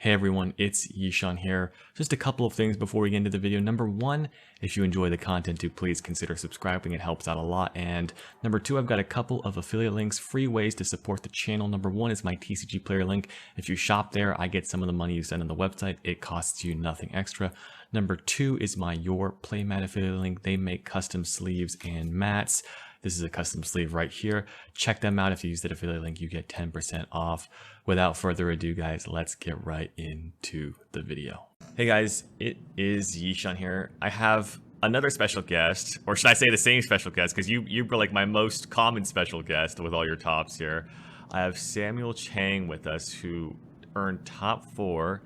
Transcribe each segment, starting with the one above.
Hey everyone, it's Yishan here. Just a couple of things before we get into the video. Number one, if you enjoy the content, do please consider subscribing. It helps out a lot. And number two, I've got a couple of affiliate links, free ways to support the channel. Number one is my TCG player link. If you shop there, I get some of the money you send on the website. It costs you nothing extra. Number two is my Your Playmat affiliate link. They make custom sleeves and mats. This is a custom sleeve right here. Check them out. If you use that affiliate link, you get 10% off. Without further ado, guys, let's get right into the video. Hey guys, it is Yishan here. I have another special guest, or should I say the same special guest, because you were like my most common special guest with all your tops here. I have Samuel Chang with us, who earned top 4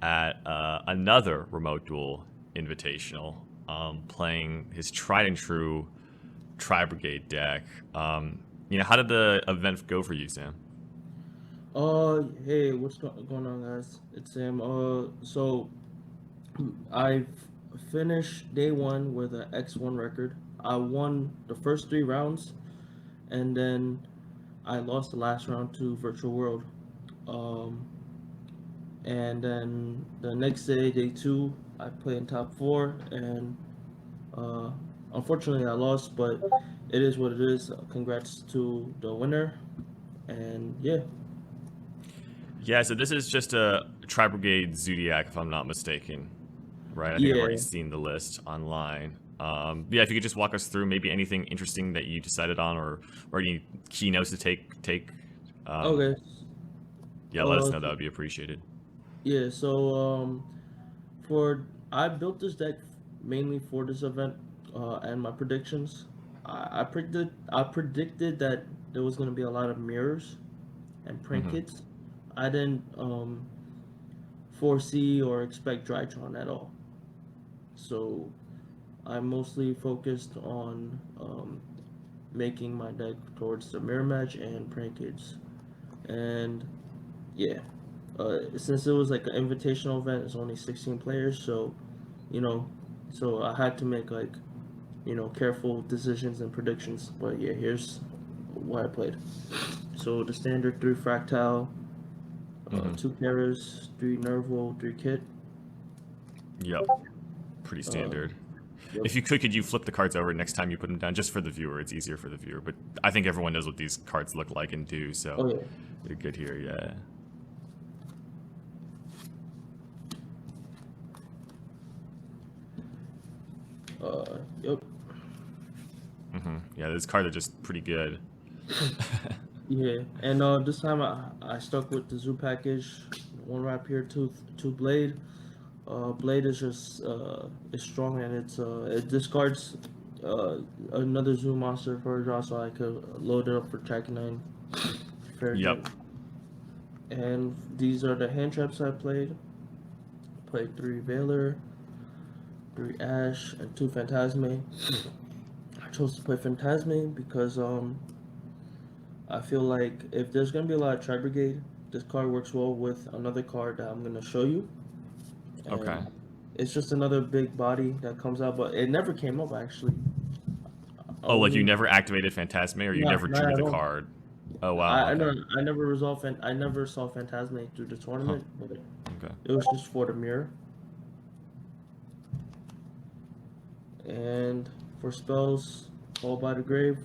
at another remote duel invitational, playing his tried and true Tri-Brigade deck. How did the event go for you, Sam? Hey, what's going on, guys? It's Sam. So I finished day 1 with an X1 record. I won the first 3 rounds, and then I lost the last round to Virtual World. And then the next day, day 2, I played in top 4, and unfortunately I lost, but it is what it is. Congrats to the winner, and yeah. Yeah, so this is just a Tri-Brigade Zoodiac, if I'm not mistaken, right? I think I've already seen the list online. Yeah, if you could just walk us through maybe anything interesting that you decided on, or any keynotes to take. Okay. Yeah, let us know. That would be appreciated. Yeah, so I built this deck mainly for this event, and my predictions. I predicted that there was going to be a lot of mirrors and prank hits. I didn't foresee or expect Drytron at all. So I mostly focused on making my deck towards the mirror match and prank hits. And yeah, since it was like an invitational event, it's only 16 players, so so I had to make careful decisions and predictions. But yeah, here's what I played. So the standard 3 Fractile, 2 Paras, 3 Nerval, 3 Kit. Yep, pretty standard. Yep. If you could you flip the cards over next time you put them down, just for the viewer? It's easier for the viewer, but I think everyone knows what these cards look like and do, so you're good here, yeah. Yep. Yeah, this card are just pretty good. Yeah, and this time I stuck with the zoo package. 1 Rapier, 2 Blade. Blade is just is strong, and it discards another zoo monster for a draw, so I could load it up for Track 9. Fair Yep. game. And these are the hand traps I played. Played 3 Veiler, 3 Ash, and 2 Phantasme. I chose to play Phantasme because I feel like if there's gonna be a lot of Tri-Brigade, this card works well with another card that I'm gonna show you. And okay. It's just another big body that comes out, but it never came up actually. Oh, like you never activated Phantasme, or you never drew the card? Oh wow. I never resolved. I never saw Phantasme through the tournament, but it was just for the mirror. And for spells, Fall by the Grave,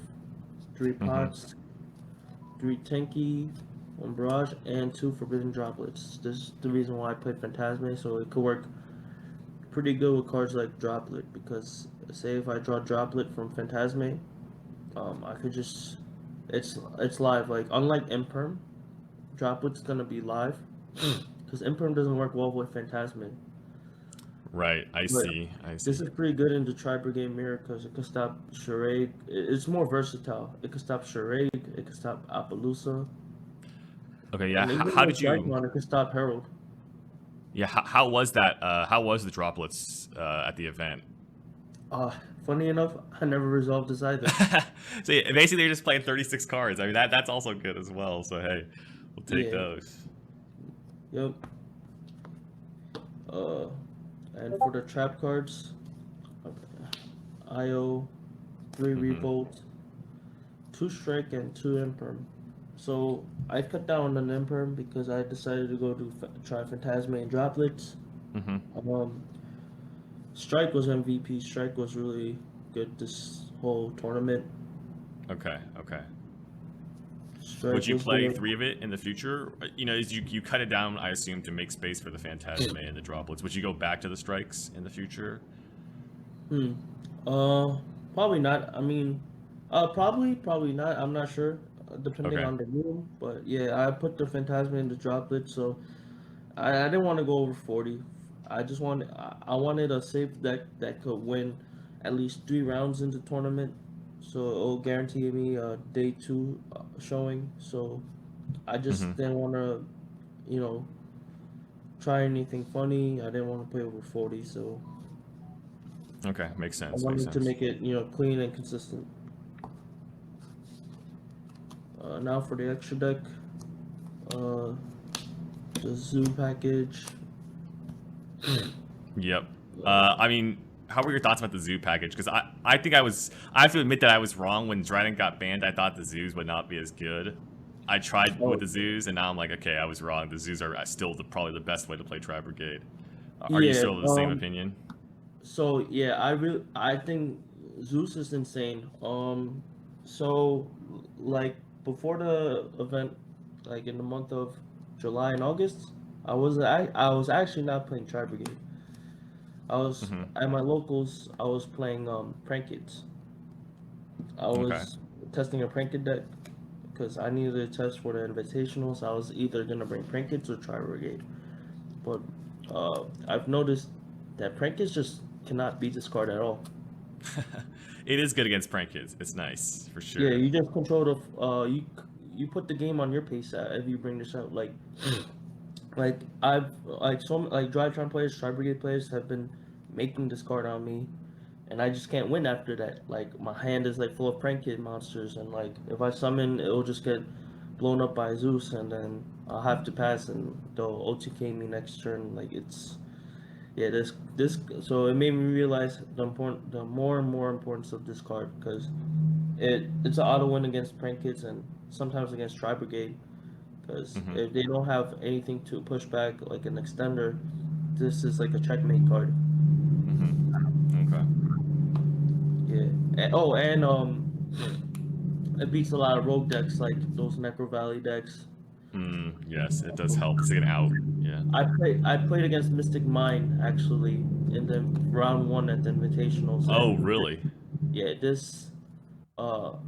3 Pots, 3 Tenki, 1 Barrage, and 2 Forbidden Droplets. This is the reason why I played Phantasme, so it could work pretty good with cards like Droplet, because say if I draw Droplet from Phantasme, I could just it's live. Like unlike Imperm, Droplet's gonna be live because Imperm doesn't work well with Phantasme. Right, I see. This is pretty good in the Tri-Brigade mirror because it can stop Charade. It's more versatile. It can stop Charade. It can stop Appaloosa. Okay, yeah. How did you? It can stop Herald. Yeah, how was that? How was the droplets at the event? Funny enough, I never resolved this either. So yeah, basically, you're just playing 36 cards. I mean, that's also good as well. So hey, we'll take those. Yep. And for the trap cards, IO, 3 Revolt, 2 Strike, and 2 Imperm. So I cut down on an imperm because I decided to go to try Phantasma and Droplets. Mm-hmm. Um, Strike was MVP. Strike was really good this whole tournament. Okay. Okay. Would Strike you was play good. 3 of it in the future? You know, as you cut it down, I assume, to make space for the Phantasma and the Droplets. Would you go back to the strikes in the future? Hmm. Probably not. I mean, probably not. I'm not sure, depending Okay. on the room. But yeah, I put the Phantasma in the Droplet, so I didn't want to go over 40. I wanted a safe deck that could win at least 3 rounds in the tournament, so it'll guarantee me a day two showing. So I Mm-hmm. just didn't want to, you know, try anything funny. I didn't want to play over 40, so Okay. Makes I sense. Makes wanted to sense. make it, clean and consistent. Now for the extra deck, uh, the zoo package. Yep. Uh, I mean, how were your thoughts about the zoo package? Because I think I have to admit that I was wrong when Dryden got banned. I thought the zoos would not be as good. I tried with oh, the zoos, and now I'm like, okay, I was wrong. The zoos are still probably the best way to play Tri-Brigade. Are you yeah. still of the same opinion? So yeah, I think Zeus is insane. So like before the event, like in the month of July and August, I was actually not playing Tri Brigade. I was Mm-hmm. at my locals. I was playing Prank Kids. I Okay. was testing a Prank Kid deck because I needed to test for the Invitational. So I was either gonna bring Prank Kids or Tri Brigade. But I've noticed that Prank Kids just cannot beat this card at all. It is good against prank kids. It's nice for Yeah, sure. you just control the you put the game on your pace if you bring this out. Like I've like like Drivetron players, Tri Brigade players have been making this card on me, and I just can't win after that. Like my hand is like full of prank kid monsters, and like if I summon, it'll just get blown up by Zeus, and then I'll have to pass, and they'll OTK me next turn. Like it's yeah, this so it made me realize the more and more importance of this card because it's an auto win against prank kids and sometimes against Tri Brigade. Because Mm-hmm. if they don't have anything to push back like an extender, this is like a checkmate card. Mm-hmm. Okay. Yeah. And it beats a lot of rogue decks like those Necro Valley decks. Yes, it does help. It's like an out. Yeah. I played against Mystic Mine actually in the round one at the Invitationals, Oh, and really? yeah, this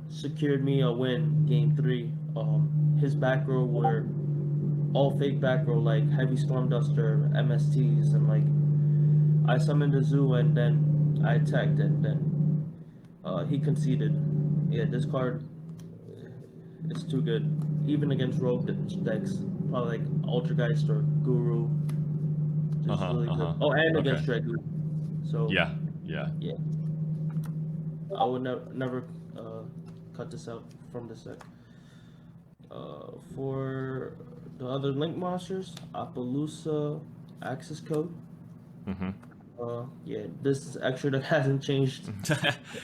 secured me a win game three. His back row were all fake back row like Heavy Storm Duster, MSTs, and like I summoned a zoo and then I attacked and then he conceded. Yeah, this card is too good, even against rogue decks, probably like Ultrageist or Guru, just Uh-huh. really good. Uh-huh. Oh, and Okay. against Dragu. So Yeah. Yeah. yeah, I would never cut this out from this deck. For the other Link monsters, Appaloosa, Access Code. Mm-hmm. Yeah, this extra deck hasn't changed.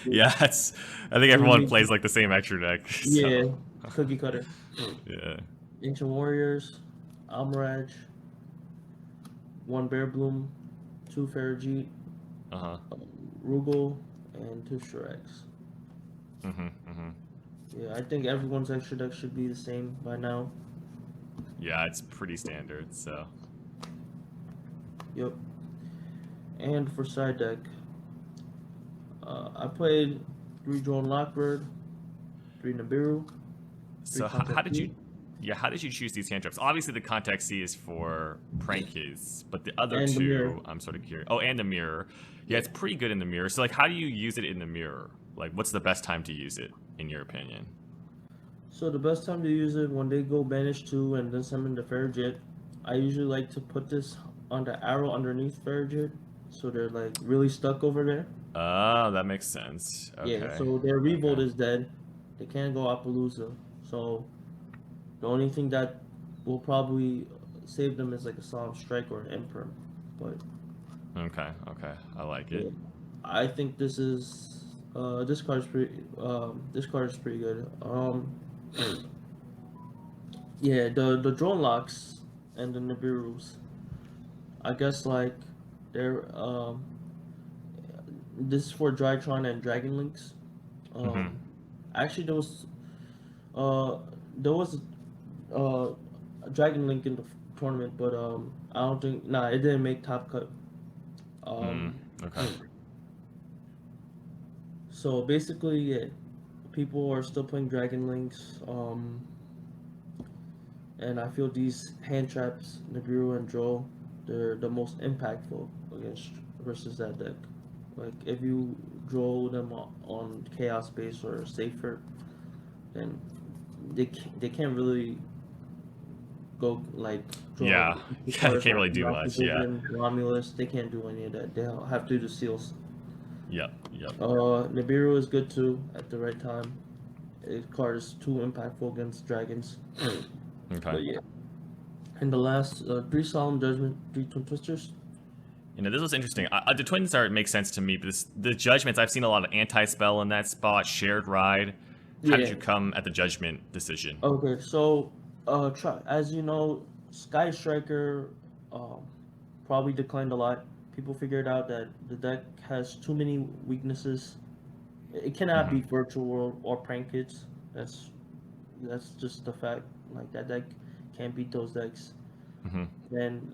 Yeah, I think everyone Really, plays like the same extra deck, yeah, so cookie cutter. yeah. Ancient Warriors, Almiraj, one Bear Bloom, two Farigite, Uh-huh. Rugal, and two Shreks. Mm-hmm. Mm-hmm. Yeah, I think everyone's extra deck should be the same by now. Yeah, it's pretty standard, so. Yep. And for side deck, I played 3 Drone Lockbird, 3 Nibiru, 3 So how Contact did you, Key, yeah, how did you choose these hand traps? Obviously the contact C is for prank kids, but the other and the mirror. two, I'm sort of curious. Oh, and the mirror. Yeah, Yeah. it's pretty good in the mirror. So like, how do you use it in the mirror? Like, what's the best time to use it, in your opinion? So the best time to use it when they go banish 2 and then summon the Farigite. I usually like to put this on the arrow underneath Farigite, so they're like really stuck over there. Oh, that makes sense. Yeah, Okay. so their revolt Okay. is dead. They can't go Appaloosa. So the only thing that will probably save them is like a Solemn Strike or an Imperm. But Okay. Okay. I like yeah, it. I think this card is pretty good. Yeah, the drone locks and the Nibiru's. I guess like they're this is for Drytron and Dragon Links. Hmm. Um, actually uh there was uh a Dragon Link in the tournament, but I don't think it didn't make top cut. Mm, Um, okay. so basically, yeah, people are still playing Dragon Links. And I feel these hand traps, Nibiru and Joel, they're the most impactful against versus that deck. Like if you draw them on chaos base or safer, then they can't really go like draw Yeah. the Yeah, they cards can't like really do Master much. Yeah. Vision, Romulus. They can't do any of that. They'll have to do the seals. Yep. Yep. Nibiru is good too at the right time. His card is too impactful against dragons. Okay. But yeah. And the last three solemn judgment, three twin twisters. You know, this was interesting. The twins are make sense to me, but the judgments, I've seen a lot of anti-spell in that spot, shared ride. How did Yeah. you come at the judgment decision? Okay. So, as you know, Sky Striker, um, probably declined a lot. People figured out that the deck has too many weaknesses. It cannot Hmm. be Virtual World or Prank Kids. That's that's just the fact. Like that deck can't beat those decks. Hmm. And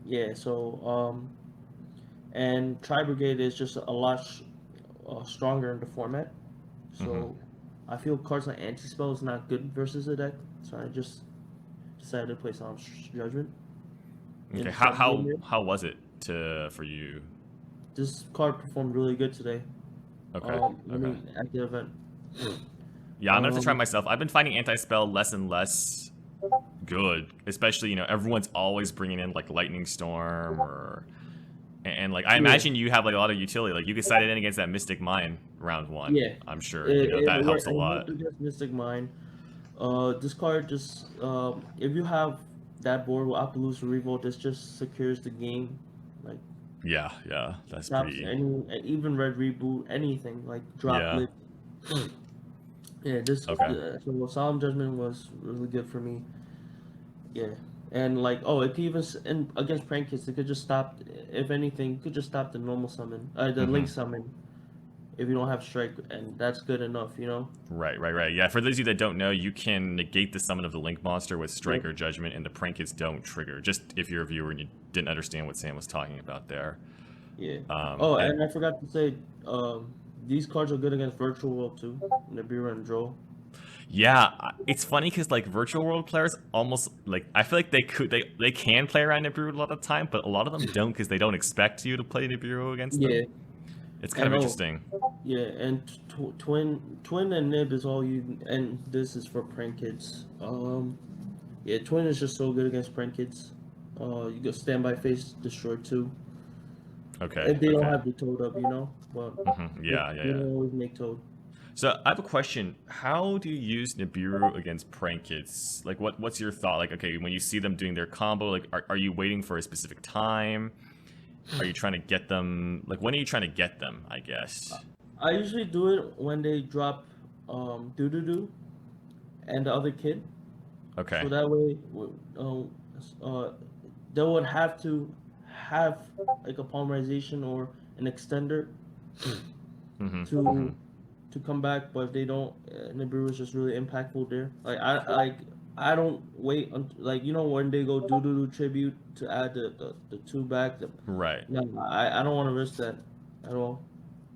yeah. So and Tri-Brigade is just a lot stronger in the format. Hmm. So I feel cards like Anti-Spell is not good versus the deck. So I just decided to play some Judgment in Okay. the How second game how here. how was it to for you? This card performed really good today. Okay. Let Okay. me at the event. Yeah, I'm gonna have to try Um, myself. I've been finding anti-spell less and less good, especially everyone's always bringing in like lightning storm or and like I yeah, imagine you have like a lot of utility. Like you could side it in against that Mystic Mine round one. yeah. I'm sure It that helps a worked lot. against Mystic Mine. This card just if you have that board with Appaloosa Revolt, this just secures the game. Like Yeah, yeah, that's stops pretty. any even red reboot anything like drop Yeah. lip. Yeah, this Okay. so Solemn Judgment was really good for me. Yeah, and like it could even and against Prank Kids, it could just stop. If anything, you could just stop the normal summon, the Hmm. link summon if you don't have strike, and that's good enough, you know. Right, right, right. Yeah, for those of you that don't know, you can negate the summon of the Link monster with Yep. Strike or Judgment, and the Prankets don't trigger. Just if you're a viewer and you didn't understand what Sam was talking about there. Yeah. Oh, And and I forgot to say, these cards are good against Virtual World too, Nibiru and Joel. yeah, it's funny because like virtual world players almost like I feel like they can play around Nibiru a lot of the time, but a lot of them don't because they don't expect you to play Nibiru against them. Yeah, It's kind of and interesting. yeah, and twin and Nib is all you, and this is for Prank Kids. Yeah, Twin is just so good against Prank Kids. You got Standby Face Destroy too. Okay, If they don't okay. have the Toad up, you know, but Yeah, yeah, they yeah. don't always make Toad. So I have a question. How do you use Nibiru against prank kids? Like, what's your thought? Like, okay, when you see them doing their combo, like, are you waiting for a specific time? Are you trying to get them? Like, when are you trying to get them? I guess. I usually do it when they drop Doo Doo Doo and the other kid, Okay. so that way uh, they would have to have like a polymerization or an extender Mm-hmm. Mm-hmm. to to come back. But if they don't, Nibiru is just really impactful there. I don't wait until, like, you know, when they go Doo Doo Doo tribute to add the two back. Right. No, I don't want to risk that at all.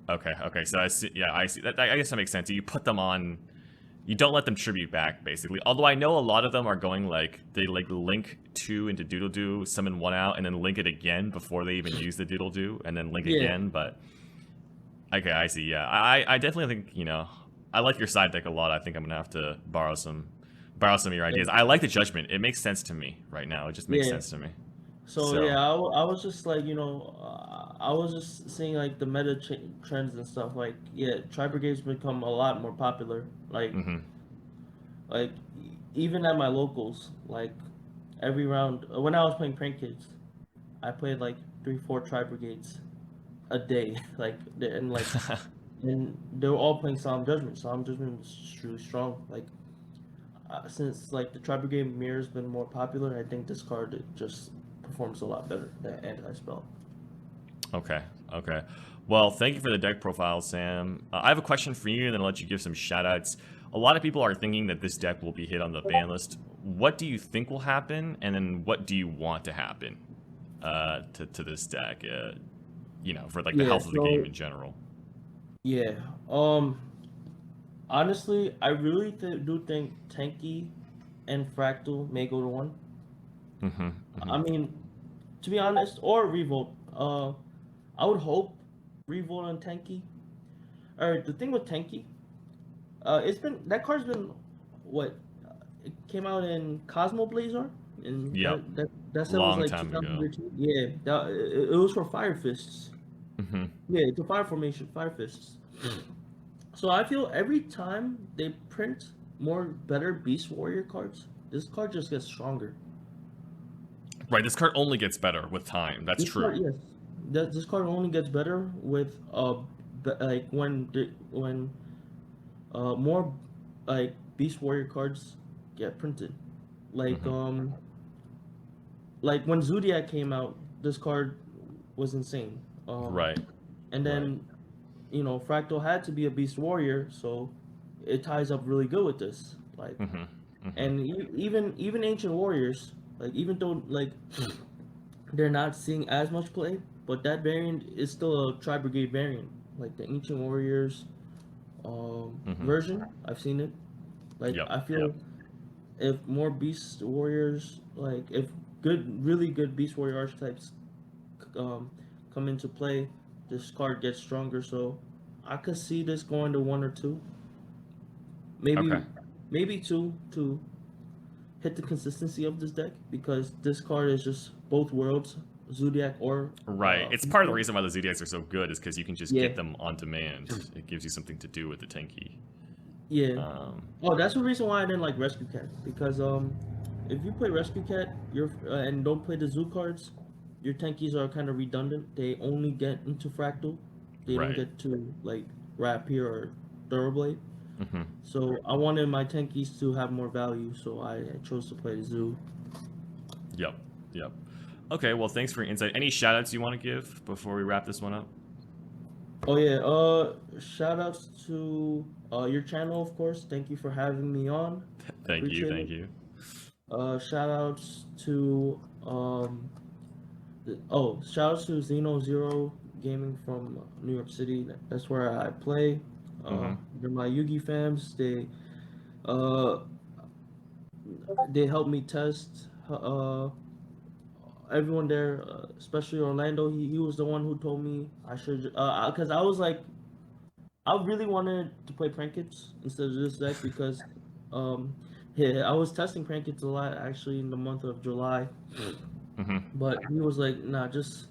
Okay. Okay. So I see. Yeah, I see. I guess that makes sense. You put them on. You don't let them tribute back, basically. Although I know a lot of them are going like they like link two into Doodle Doo, summon one out, and then link it again before they even use the Doodle Doo, and then link Yeah, again. But okay, I see. Yeah, I definitely think I like your side deck a lot. I think I'm gonna have to borrow some of your ideas. I like the judgment. It makes sense to me right now. It just makes yeah. sense to me. So So yeah, I was just like, you know, I was just seeing like the meta trends and stuff. Like, yeah, Tri-Brigade's become a lot more popular. hmm. Like even at my locals, like every round when I was playing Prank Kids, I played like 3, 4 Tri-Brigades a day. And they were all playing Solemn Judgment. Solemn Judgment was just really strong. Like since like the Tri-Brigade mirror's been more popular, I think this card just performs a lot better than anti-spell. Okay, okay. Well, thank you for the deck profile, Sam. I have a question for you, and then I'll let you give some shoutouts. A lot of people are thinking that this deck will be hit on the ban list. What do you think will happen, and then what do you want to happen to this deck? You know, for like the health of the game in general. Yeah. Honestly, I really do think Tanky and Fractal may go to one. I mean, to be honest, or Revolt. I would hope Revolt and Tanky. Or the thing with Tanky, it's been that card's been what? It came out in Cosmo Blazar, and Yep. that set was Long like time ago. 2013. Yeah, it was for Fire Fists. Yeah, it's a Fire Formation, Fire Fists. So I feel every time they print better Beast Warrior cards, this card just gets stronger. Right, this card only gets better with time. That's true. Card, yes, this card only gets better with like when more like Beast Warrior cards get printed, like like when Zoodiac came out, this card was insane. Right. And then, you know, Fractal had to be a Beast Warrior, so it ties up really good with this. Like, and even Ancient Warriors, like even though like they're not seeing as much play, but that variant is still a Tri-Brigade variant. Like the Ancient Warriors version, I've seen it. Like I feel if more Beast Warriors, like if really good Beast Warrior archetypes come into play, this card gets stronger. So I could see this going to 1 or 2, maybe 2 to hit the consistency of this deck, because this card is just both worlds, Zoodiac or it's part of the reason why the Zoodiacs are so good is because you can just get them on demand. It gives you something to do with the Tanky. Yeah. Oh, that's the reason why I didn't like Rescue Cat, because if you play Rescue Cat, and don't play the Zoo cards, your Tankies are kind of redundant. They only get into Fractal. They don't get to like Rapier or Thoroughblade. So I wanted my Tankies to have more value, so I chose to play the Zoo. Yep. Okay, well, thanks for your insight. Any shoutouts you want to give before we wrap this one up? Oh yeah, shoutouts to your channel, of course. Thank you for having me on. Thank you. Shoutouts to shoutouts to Xeno Zero Gaming from New York City. That's where I play. They're my Yugi fans. They helped me test. Everyone there, especially Orlando, he was the one who told me I should, because I was like, I really wanted to play Prankits instead of this deck, because I was testing Prankits a lot actually in the month of July. But he was like, nah, just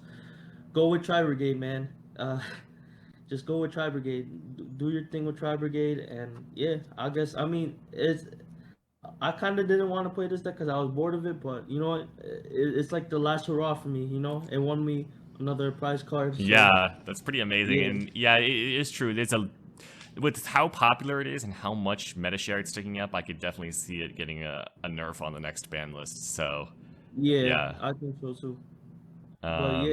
go with Tri-Brigade, man. Just go with Tri-Brigade. Do your thing with Tri-Brigade, and yeah, I guess, I mean, I kind of didn't want to play this deck because I was bored of it, but you know what? It's like the last hurrah for me, you know? It won me another prize card. So. Yeah, that's pretty amazing. And yeah, it is true. With how popular it is and how much meta share it's taking up, I could definitely see it getting a nerf on the next ban list. So yeah, I think so too. But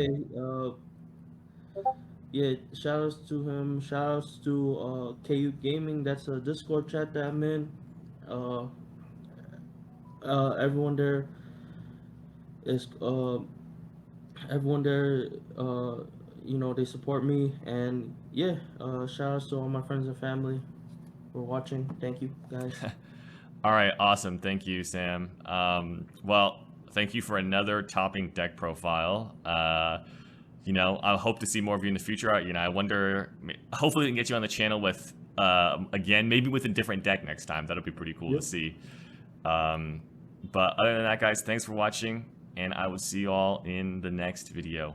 yeah, shoutouts to him. Shoutouts to KU Gaming. That's a Discord chat that I'm in. Everyone there is everyone there. You know, they support me, and yeah. Shoutouts to all my friends and family for watching. Thank you, guys. All right, awesome. Thank you, Sam. Well, thank you for another topping deck profile. You know, I hope to see more of you in the future. You know, I wonder, hopefully we can get you on the channel with, again, maybe with a different deck next time. That'll be pretty cool to see. But other than that, guys, thanks for watching, and I will see you all in the next video.